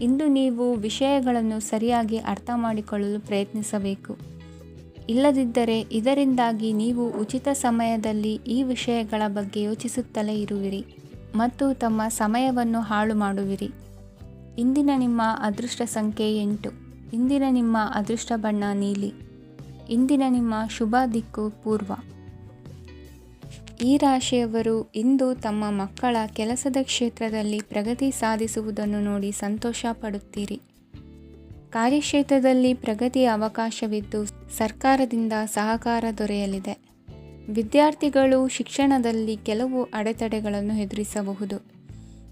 ಇಂದು ನೀವು ವಿಷಯಗಳನ್ನು ಸರಿಯಾಗಿ ಅರ್ಥ ಮಾಡಿಕೊಳ್ಳಲು ಪ್ರಯತ್ನಿಸಬೇಕು. ಇಲ್ಲದಿದ್ದರೆ ಇದರಿಂದಾಗಿ ನೀವು ಉಚಿತ ಸಮಯದಲ್ಲಿ ಈ ವಿಷಯಗಳ ಬಗ್ಗೆ ಯೋಚಿಸುತ್ತಲೇ ಇರುವಿರಿ ಮತ್ತು ತಮ್ಮ ಸಮಯವನ್ನು ಹಾಳು ಮಾಡುವಿರಿ. ಇಂದಿನ ನಿಮ್ಮ ಅದೃಷ್ಟ ಸಂಖ್ಯೆ 8. ಇಂದಿನ ನಿಮ್ಮ ಅದೃಷ್ಟ ಬಣ್ಣ ನೀಲಿ. ಇಂದಿನ ನಿಮ್ಮ ಶುಭ ದಿಕ್ಕು ಪೂರ್ವ. ಈ ರಾಶಿಯವರು ಇಂದು ತಮ್ಮ ಮಕ್ಕಳ ಕೆಲಸದ ಕ್ಷೇತ್ರದಲ್ಲಿ ಪ್ರಗತಿ ಸಾಧಿಸುವುದನ್ನು ನೋಡಿ ಸಂತೋಷ ಪಡುತ್ತೀರಿ. ಕಾರ್ಯಕ್ಷೇತ್ರದಲ್ಲಿ ಪ್ರಗತಿಯ ಅವಕಾಶವಿದ್ದು ಸರ್ಕಾರದಿಂದ ಸಹಕಾರ ದೊರೆಯಲಿದೆ. ವಿದ್ಯಾರ್ಥಿಗಳು ಶಿಕ್ಷಣದಲ್ಲಿ ಕೆಲವು ಅಡೆತಡೆಗಳನ್ನು ಎದುರಿಸಬಹುದು.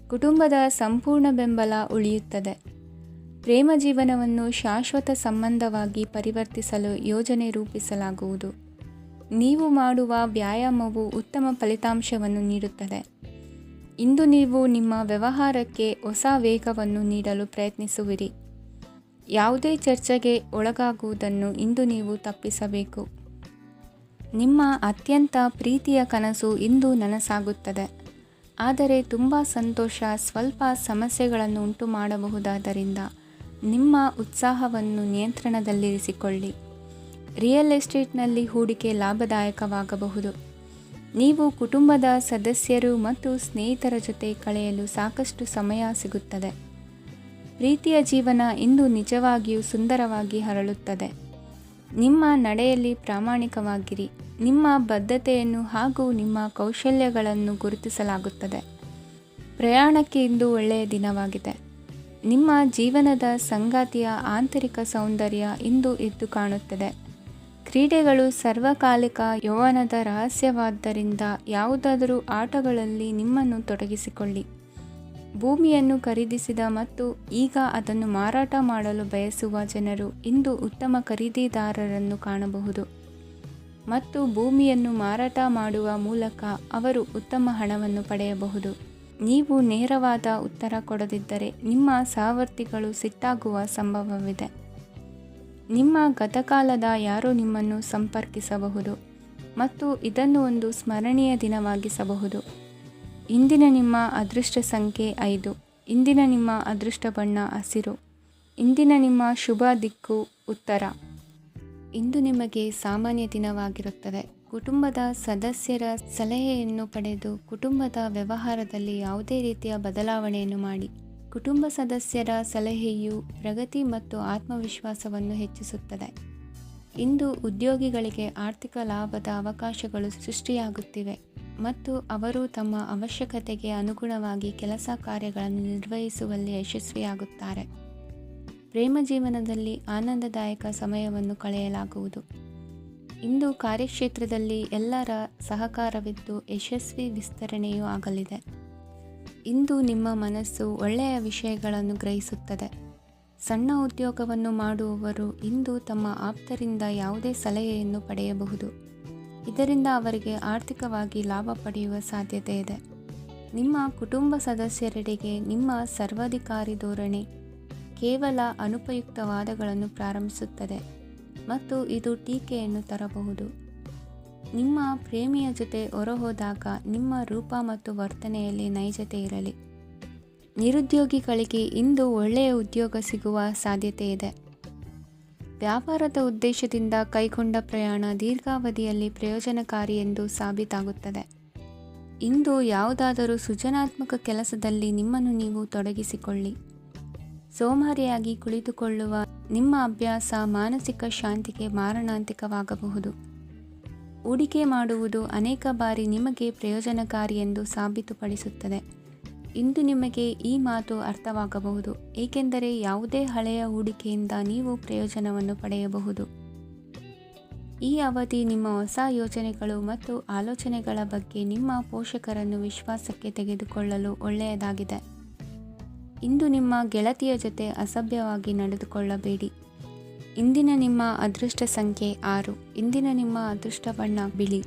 ಕುಟುಂಬದ ಸಂಪೂರ್ಣ ಬೆಂಬಲ ಉಳಿಯುತ್ತದೆ. ಪ್ರೇಮ ಜೀವನವನ್ನು ಶಾಶ್ವತ ಸಂಬಂಧವಾಗಿ ಪರಿವರ್ತಿಸಲು ಯೋಜನೆ ರೂಪಿಸಲಾಗುವುದು. ನೀವು ಮಾಡುವ ವ್ಯಾಯಾಮವು ಉತ್ತಮ ಫಲಿತಾಂಶವನ್ನು ನೀಡುತ್ತದೆ. ಇಂದು ನೀವು ನಿಮ್ಮ ವ್ಯವಹಾರಕ್ಕೆ ಹೊಸ ವೇಗವನ್ನು ನೀಡಲು ಪ್ರಯತ್ನಿಸುವಿರಿ. ಯಾವುದೇ ಚರ್ಚೆಗೆ ಒಳಗಾಗುವುದನ್ನು ಇಂದು ನೀವು ತಪ್ಪಿಸಬೇಕು. ನಿಮ್ಮ ಅತ್ಯಂತ ಪ್ರೀತಿಯ ಕನಸು ಇಂದು ನನಸಾಗುತ್ತದೆ. ಆದರೆ ತುಂಬ ಸಂತೋಷ ಸ್ವಲ್ಪ ಸಮಸ್ಯೆಗಳನ್ನು ಉಂಟು ಮಾಡಬಹುದಾದ್ದರಿಂದ ನಿಮ್ಮ ಉತ್ಸಾಹವನ್ನು ನಿಯಂತ್ರಣದಲ್ಲಿರಿಸಿಕೊಳ್ಳಿ. ರಿಯಲ್ ಎಸ್ಟೇಟ್ನಲ್ಲಿ ಹೂಡಿಕೆ ಲಾಭದಾಯಕವಾಗಬಹುದು. ನೀವು ಕುಟುಂಬದ ಸದಸ್ಯರು ಮತ್ತು ಸ್ನೇಹಿತರ ಜೊತೆ ಕಳೆಯಲು ಸಾಕಷ್ಟು ಸಮಯ ಸಿಗುತ್ತದೆ. ಪ್ರೀತಿಯ ಜೀವನ ಇಂದು ನಿಜವಾಗಿಯೂ ಸುಂದರವಾಗಿ ಹರಳುತ್ತದೆ. ನಿಮ್ಮ ನಡೆಯಲ್ಲಿ ಪ್ರಾಮಾಣಿಕವಾಗಿರಿ. ನಿಮ್ಮ ಬದ್ಧತೆಯನ್ನು ಹಾಗೂ ನಿಮ್ಮ ಕೌಶಲ್ಯಗಳನ್ನು ಗುರುತಿಸಲಾಗುತ್ತದೆ. ಪ್ರಯಾಣಕ್ಕೆ ಇಂದು ಒಳ್ಳೆಯ ದಿನವಾಗಿದೆ. ನಿಮ್ಮ ಜೀವನದ ಸಂಗಾತಿಯ ಆಂತರಿಕ ಸೌಂದರ್ಯ ಇಂದು ಎದ್ದು ಕಾಣುತ್ತದೆ. ಕ್ರೀಡೆಗಳು ಸರ್ವಕಾಲಿಕ ಯೌವನದ ರಹಸ್ಯವಾದ್ದರಿಂದ ಯಾವುದಾದರೂ ಆಟಗಳಲ್ಲಿ ನಿಮ್ಮನ್ನು ತೊಡಗಿಸಿಕೊಳ್ಳಿ. ಭೂಮಿಯನ್ನು ಖರೀದಿಸಿದ ಮತ್ತು ಈಗ ಅದನ್ನು ಮಾರಾಟ ಮಾಡಲು ಬಯಸುವ ಜನರು ಇಂದು ಉತ್ತಮ ಖರೀದಿದಾರರನ್ನು ಕಾಣಬಹುದು ಮತ್ತು ಭೂಮಿಯನ್ನು ಮಾರಾಟ ಮಾಡುವ ಮೂಲಕ ಅವರು ಉತ್ತಮ ಹಣವನ್ನು ಪಡೆಯಬಹುದು. ನೀವು ನೇರವಾದ ಉತ್ತರ ಕೊಡದಿದ್ದರೆ ನಿಮ್ಮ ಸಹವರ್ತಿಗಳು ಸಿಟ್ಟಾಗುವ ಸಂಭವವಿದೆ. ನಿಮ್ಮ ಗತಕಾಲದ ಯಾರೋ ನಿಮ್ಮನ್ನು ಸಂಪರ್ಕಿಸಬಹುದು ಮತ್ತು ಇದನ್ನು ಒಂದು ಸ್ಮರಣೀಯ ದಿನವಾಗಿಸಬಹುದು. ಇಂದಿನ ನಿಮ್ಮ ಅದೃಷ್ಟ ಸಂಖ್ಯೆ 5. ಇಂದಿನ ನಿಮ್ಮ ಅದೃಷ್ಟ ಬಣ್ಣ ಹಸಿರು. ಇಂದಿನ ನಿಮ್ಮ ಶುಭ ದಿಕ್ಕು ಉತ್ತರ. ಇಂದು ನಿಮಗೆ ಸಾಮಾನ್ಯ ದಿನವಾಗಿರುತ್ತದೆ. ಕುಟುಂಬದ ಸದಸ್ಯರ ಸಲಹೆಯನ್ನು ಪಡೆದು ಕುಟುಂಬದ ವ್ಯವಹಾರದಲ್ಲಿ ಯಾವುದೇ ರೀತಿಯ ಬದಲಾವಣೆಯನ್ನು ಮಾಡಿ. ಕುಟುಂಬ ಸದಸ್ಯರ ಸಲಹೆಯು ಪ್ರಗತಿ ಮತ್ತು ಆತ್ಮವಿಶ್ವಾಸವನ್ನು ಹೆಚ್ಚಿಸುತ್ತದೆ. ಇಂದು ಉದ್ಯೋಗಿಗಳಿಗೆ ಆರ್ಥಿಕ ಲಾಭದ ಅವಕಾಶಗಳು ಸೃಷ್ಟಿಯಾಗುತ್ತಿವೆ ಮತ್ತು ಅವರು ತಮ್ಮ ಅವಶ್ಯಕತೆಗೆ ಅನುಗುಣವಾಗಿ ಕೆಲಸ ಕಾರ್ಯಗಳನ್ನು ನಿರ್ವಹಿಸುವಲ್ಲಿ ಯಶಸ್ವಿಯಾಗುತ್ತಾರೆ. ಪ್ರೇಮ ಜೀವನದಲ್ಲಿ ಆನಂದದಾಯಕ ಸಮಯವನ್ನು ಕಳೆಯಲಾಗುವುದು. ಇಂದು ಕಾರ್ಯಕ್ಷೇತ್ರದಲ್ಲಿ ಎಲ್ಲರ ಸಹಕಾರವಿದ್ದು ಯಶಸ್ವಿ ವಿಸ್ತರಣೆಯೂ ಆಗಲಿದೆ. ಇಂದು ನಿಮ್ಮ ಮನಸ್ಸು ಒಳ್ಳೆಯ ವಿಷಯಗಳನ್ನು ಗ್ರಹಿಸುತ್ತದೆ. ಸಣ್ಣ ಉದ್ಯೋಗವನ್ನು ಮಾಡುವವರು ಇಂದು ತಮ್ಮ ಆಪ್ತರಿಂದ ಯಾವುದೇ ಸಲಹೆಯನ್ನು ಪಡೆಯಬಹುದು. ಇದರಿಂದ ಅವರಿಗೆ ಆರ್ಥಿಕವಾಗಿ ಲಾಭ ಪಡೆಯುವ ಸಾಧ್ಯತೆ ಇದೆ. ನಿಮ್ಮ ಕುಟುಂಬ ಸದಸ್ಯರೆಡೆಗೆ ನಿಮ್ಮ ಸರ್ವಾಧಿಕಾರಿ ಧೋರಣೆ ಕೇವಲ ಅನುಪಯುಕ್ತ ವಾದಗಳನ್ನು ಪ್ರಾರಂಭಿಸುತ್ತದೆ ಮತ್ತು ಇದು ಟೀಕೆಯನ್ನು ತರಬಹುದು. ನಿಮ್ಮ ಪ್ರೇಮಿಯ ಜೊತೆ ಹೊರಹೋದಾಗ ನಿಮ್ಮ ರೂಪ ಮತ್ತು ವರ್ತನೆಯಲ್ಲಿ ನೈಜತೆ ಇರಲಿ. ನಿರುದ್ಯೋಗಿಗಳಿಗೆ ಇಂದು ಒಳ್ಳೆಯ ಉದ್ಯೋಗ ಸಿಗುವ ಸಾಧ್ಯತೆ ಇದೆ. ವ್ಯಾಪಾರದ ಉದ್ದೇಶದಿಂದ ಕೈಗೊಂಡ ಪ್ರಯಾಣ ದೀರ್ಘಾವಧಿಯಲ್ಲಿ ಪ್ರಯೋಜನಕಾರಿ ಎಂದು ಸಾಬೀತಾಗುತ್ತದೆ. ಇಂದು ಯಾವುದಾದರೂ ಸೃಜನಾತ್ಮಕ ಕೆಲಸದಲ್ಲಿ ನಿಮ್ಮನ್ನು ನೀವು ತೊಡಗಿಸಿಕೊಳ್ಳಿ. ಸೋಮಾರಿಯಾಗಿ ಕುಳಿತುಕೊಳ್ಳುವ ನಿಮ್ಮ ಅಭ್ಯಾಸ ಮಾನಸಿಕ ಶಾಂತಿಗೆ ಮಾರಣಾಂತಿಕವಾಗಬಹುದು. ಹೂಡಿಕೆ ಮಾಡುವುದು ಅನೇಕ ಬಾರಿ ನಿಮಗೆ ಪ್ರಯೋಜನಕಾರಿ ಎಂದು ಸಾಬೀತುಪಡಿಸುತ್ತದೆ. ಇಂದು ನಿಮಗೆ ಈ ಮಾತು ಅರ್ಥವಾಗಬಹುದು, ಏಕೆಂದರೆ ಯಾವುದೇ ಹಳೆಯ ಹೂಡಿಕೆಯಿಂದ ನೀವು ಪ್ರಯೋಜನವನ್ನು ಪಡೆಯಬಹುದು. ಈ ಅವಧಿ ನಿಮ್ಮ ಹೊಸ ಯೋಜನೆಗಳು ಮತ್ತು ಆಲೋಚನೆಗಳ ಬಗ್ಗೆ ನಿಮ್ಮ ಪೋಷಕರನ್ನು ವಿಶ್ವಾಸಕ್ಕೆ ತೆಗೆದುಕೊಳ್ಳಲು ಒಳ್ಳೆಯದಾಗಿದೆ. ಇಂದು ನಿಮ್ಮ ಗೆಳತಿಯ ಜೊತೆ ಅಸಭ್ಯವಾಗಿ ನಡೆದುಕೊಳ್ಳಬೇಡಿ. ಇಂದಿನ ನಿಮ್ಮ ಅದೃಷ್ಟ ಸಂಖ್ಯೆ 6. ಇಂದಿನ ನಿಮ್ಮ ಅದೃಷ್ಟ ಬಣ್ಣ ಬಿಳಿ.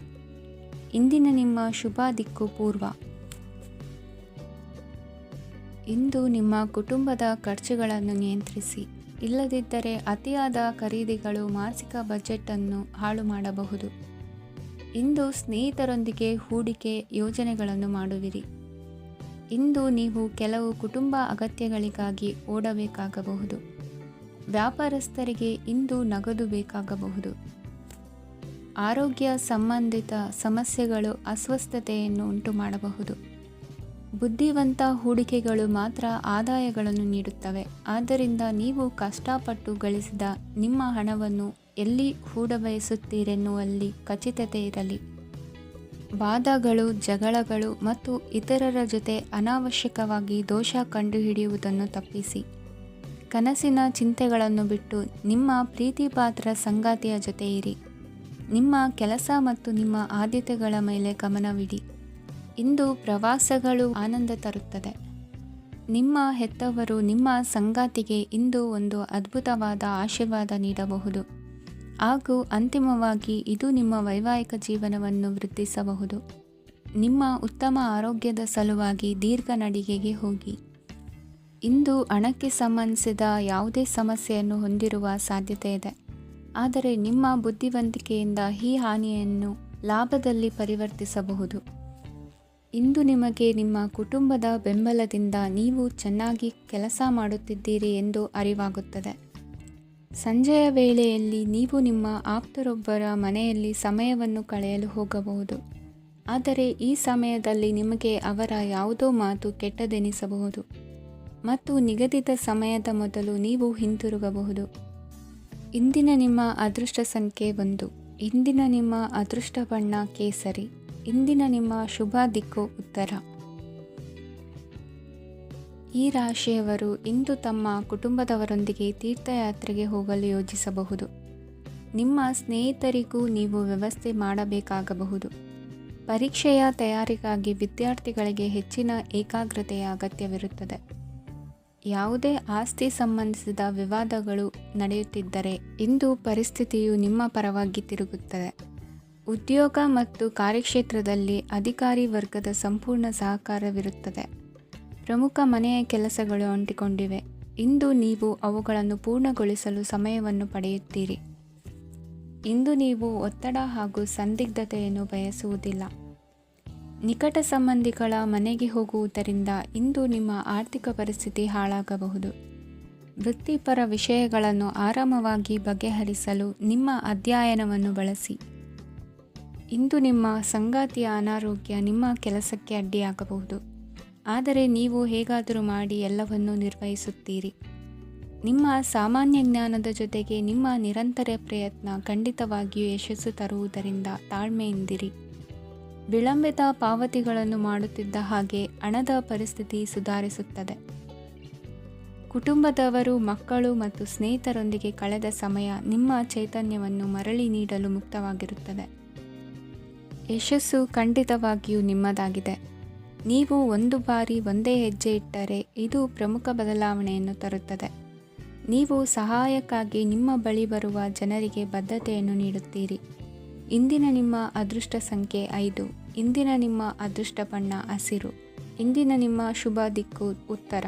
ಇಂದಿನ ನಿಮ್ಮ ಶುಭ ದಿಕ್ಕು ಪೂರ್ವ. ಇಂದು ನಿಮ್ಮ ಕುಟುಂಬದ ಖರ್ಚುಗಳನ್ನು ನಿಯಂತ್ರಿಸಿ. ಇಲ್ಲದಿದ್ದರೆ ಅತಿಯಾದ ಖರೀದಿಗಳು ಮಾಸಿಕ ಬಜೆಟನ್ನು ಹಾಳು ಮಾಡಬಹುದು. ಇಂದು ಸ್ನೇಹಿತರೊಂದಿಗೆ ಹೂಡಿಕೆ ಯೋಜನೆಗಳನ್ನು ಮಾಡುವಿರಿ. ಇಂದು ನೀವು ಕೆಲವು ಕುಟುಂಬ ಅಗತ್ಯಗಳಿಗಾಗಿ ಓಡಬೇಕಾಗಬಹುದು. ವ್ಯಾಪಾರಸ್ಥರಿಗೆ ಇಂದು ನಗದು ಬೇಕಾಗಬಹುದು. ಆರೋಗ್ಯ ಸಂಬಂಧಿತ ಸಮಸ್ಯೆಗಳು ಅಸ್ವಸ್ಥತೆಯನ್ನು ಉಂಟುಮಾಡಬಹುದು. ಬುದ್ಧಿವಂತ ಹೂಡಿಕೆಗಳು ಮಾತ್ರ ಆದಾಯಗಳನ್ನು ನೀಡುತ್ತವೆ. ಆದ್ದರಿಂದ ನೀವು ಕಷ್ಟಪಟ್ಟು ಗಳಿಸಿದ ನಿಮ್ಮ ಹಣವನ್ನು ಎಲ್ಲಿ ಹೂಡಬಯಸುತ್ತೀರೆನ್ನುವಲ್ಲಿ ಖಚಿತತೆ ಇರಲಿ. ವಾದಗಳು, ಜಗಳಗಳು ಮತ್ತು ಇತರರ ಜೊತೆ ಅನಾವಶ್ಯಕವಾಗಿ ದೋಷ ಕಂಡುಹಿಡಿಯುವುದನ್ನು ತಪ್ಪಿಸಿ. ಕನಸಿನ ಚಿಂತೆಗಳನ್ನು ಬಿಟ್ಟು ನಿಮ್ಮ ಪ್ರೀತಿಪಾತ್ರ ಸಂಗಾತಿಯ ಜೊತೆ ಇರಿ. ನಿಮ್ಮ ಕೆಲಸ ಮತ್ತು ನಿಮ್ಮ ಆದ್ಯತೆಗಳ ಮೇಲೆ ಗಮನವಿಡಿ. ಇಂದು ಪ್ರವಾಸಗಳು ಆನಂದ ತರುತ್ತದೆ. ನಿಮ್ಮ ಹೆತ್ತವರು ನಿಮ್ಮ ಸಂಗಾತಿಗೆ ಇಂದು ಒಂದು ಅದ್ಭುತವಾದ ಆಶೀರ್ವಾದ ನೀಡಬಹುದು ಹಾಗೂ ಅಂತಿಮವಾಗಿ ಇದು ನಿಮ್ಮ ವೈವಾಹಿಕ ಜೀವನವನ್ನು ವೃದ್ಧಿಸಬಹುದು. ನಿಮ್ಮ ಉತ್ತಮ ಆರೋಗ್ಯದ ಸಲುವಾಗಿ ದೀರ್ಘ ನಡಿಗೆಗೆ ಹೋಗಿ. ಇಂದು ಹಣಕ್ಕೆ ಸಂಬಂಧಿಸಿದ ಯಾವುದೇ ಸಮಸ್ಯೆಯನ್ನು ಹೊಂದಿರುವ ಸಾಧ್ಯತೆ ಇದೆ, ಆದರೆ ನಿಮ್ಮ ಬುದ್ಧಿವಂತಿಕೆಯಿಂದ ಈ ಹಾನಿಯನ್ನು ಲಾಭದಲ್ಲಿ ಪರಿವರ್ತಿಸಬಹುದು. ಇಂದು ನಿಮಗೆ ನಿಮ್ಮ ಕುಟುಂಬದ ಬೆಂಬಲದಿಂದ ನೀವು ಚೆನ್ನಾಗಿ ಕೆಲಸ ಮಾಡುತ್ತಿದ್ದೀರಿ ಎಂದು ಅರಿವಾಗುತ್ತದೆ. ಸಂಜೆಯ ವೇಳೆಯಲ್ಲಿ ನೀವು ನಿಮ್ಮ ಆಪ್ತರೊಬ್ಬರ ಮನೆಯಲ್ಲಿ ಸಮಯವನ್ನು ಕಳೆಯಲು ಹೋಗಬಹುದು, ಆದರೆ ಈ ಸಮಯದಲ್ಲಿ ನಿಮಗೆ ಅವರ ಯಾವುದೋ ಮಾತು ಕೆಟ್ಟದೆನಿಸಬಹುದು ಮತ್ತು ನಿಗದಿತ ಸಮಯದ ಮೊದಲು ನೀವು ಹಿಂತಿರುಗಬಹುದು. ಇಂದಿನ ನಿಮ್ಮ ಅದೃಷ್ಟ ಸಂಖ್ಯೆ 1. ಇಂದಿನ ನಿಮ್ಮ ಅದೃಷ್ಟ ಬಣ್ಣ ಕೇಸರಿ. ಇಂದಿನ ನಿಮ್ಮ ಶುಭ ದಿಕ್ಕು ಉತ್ತರ. ಈ ರಾಶಿಯವರು ಇಂದು ತಮ್ಮ ಕುಟುಂಬದವರೊಂದಿಗೆ ತೀರ್ಥಯಾತ್ರೆಗೆ ಹೋಗಲು ಯೋಜಿಸಬಹುದು. ನಿಮ್ಮ ಸ್ನೇಹಿತರಿಗೂ ನೀವು ವ್ಯವಸ್ಥೆ ಮಾಡಬೇಕಾಗಬಹುದು. ಪರೀಕ್ಷೆಯ ತಯಾರಿಗಾಗಿ ವಿದ್ಯಾರ್ಥಿಗಳಿಗೆ ಹೆಚ್ಚಿನ ಏಕಾಗ್ರತೆಯ ಅಗತ್ಯವಿರುತ್ತದೆ. ಯಾವುದೇ ಆಸ್ತಿ ಸಂಬಂಧಿಸಿದ ವಿವಾದಗಳು ನಡೆಯುತ್ತಿದ್ದರೆ ಇಂದು ಪರಿಸ್ಥಿತಿಯು ನಿಮ್ಮ ಪರವಾಗಿ ತಿರುಗುತ್ತದೆ. ಉದ್ಯೋಗ ಮತ್ತು ಕಾರ್ಯಕ್ಷೇತ್ರದಲ್ಲಿ ಅಧಿಕಾರಿ ವರ್ಗದ ಸಂಪೂರ್ಣ ಸಹಕಾರವಿರುತ್ತದೆ. ಪ್ರಮುಖ ಮನೆಯ ಕೆಲಸಗಳು ಅಂಟಿಕೊಂಡಿವೆ. ಇಂದು ನೀವು ಅವುಗಳನ್ನು ಪೂರ್ಣಗೊಳಿಸಲು ಸಮಯವನ್ನು ಪಡೆಯುತ್ತೀರಿ. ಇಂದು ನೀವು ಒತ್ತಡ ಹಾಗೂ ಸಂದಿಗ್ಧತೆಯನ್ನು ಬಯಸುವುದಿಲ್ಲ. ನಿಕಟ ಸಂಬಂಧಿಗಳ ಮನೆಗೆ ಹೋಗುವುದರಿಂದ ಇಂದು ನಿಮ್ಮ ಆರ್ಥಿಕ ಪರಿಸ್ಥಿತಿ ಹಾಳಾಗಬಹುದು. ವೃತ್ತಿಪರ ವಿಷಯಗಳನ್ನು ಆರಾಮವಾಗಿ ಬಗೆಹರಿಸಲು ನಿಮ್ಮ ಅಧ್ಯಯನವನ್ನು ಬಳಸಿ. ಇಂದು ನಿಮ್ಮ ಸಂಗಾತಿಯ ಅನಾರೋಗ್ಯ ನಿಮ್ಮ ಕೆಲಸಕ್ಕೆ ಅಡ್ಡಿಯಾಗಬಹುದು, ಆದರೆ ನೀವು ಹೇಗಾದರೂ ಮಾಡಿ ಎಲ್ಲವನ್ನೂ ನಿರ್ವಹಿಸುತ್ತೀರಿ. ನಿಮ್ಮ ಸಾಮಾನ್ಯ ಜ್ಞಾನದ ಜೊತೆಗೆ ನಿಮ್ಮ ನಿರಂತರ ಪ್ರಯತ್ನ ಖಂಡಿತವಾಗಿಯೂ ಯಶಸ್ಸು ತರುವುದರಿಂದ ತಾಳ್ಮೆಯಿಂದಿರಿ. ವಿಳಂಬಿತ ಪಾವತಿಗಳನ್ನು ಮಾಡುತ್ತಿದ್ದ ಹಾಗೆ ಹಣದ ಪರಿಸ್ಥಿತಿ ಸುಧಾರಿಸುತ್ತದೆ. ಕುಟುಂಬದವರು, ಮಕ್ಕಳು ಮತ್ತು ಸ್ನೇಹಿತರೊಂದಿಗೆ ಕಳೆದ ಸಮಯ ನಿಮ್ಮ ಚೈತನ್ಯವನ್ನು ಮರಳಿ ನೀಡಲು ಮುಕ್ತವಾಗಿರುತ್ತದೆ. ಯಶಸ್ಸು ಖಂಡಿತವಾಗಿಯೂ ನಿಮ್ಮದಾಗಿದೆ. ನೀವು ಒಂದು ಬಾರಿ ಒಂದೇ ಹೆಜ್ಜೆ ಇಟ್ಟರೆ ಇದು ಪ್ರಮುಖ ಬದಲಾವಣೆಯನ್ನು ತರುತ್ತದೆ. ನೀವು ಸಹಾಯಕ್ಕಾಗಿ ನಿಮ್ಮ ಬಳಿ ಬರುವ ಜನರಿಗೆ ಬದ್ಧತೆಯನ್ನು ನೀಡುತ್ತೀರಿ. ಇಂದಿನ ನಿಮ್ಮ ಅದೃಷ್ಟ ಸಂಖ್ಯೆ 5. ಇಂದಿನ ನಿಮ್ಮ ಅದೃಷ್ಟ ಬಣ್ಣ ಹಸಿರು. ಇಂದಿನ ನಿಮ್ಮ ಶುಭ ದಿಕ್ಕು ಉತ್ತರ.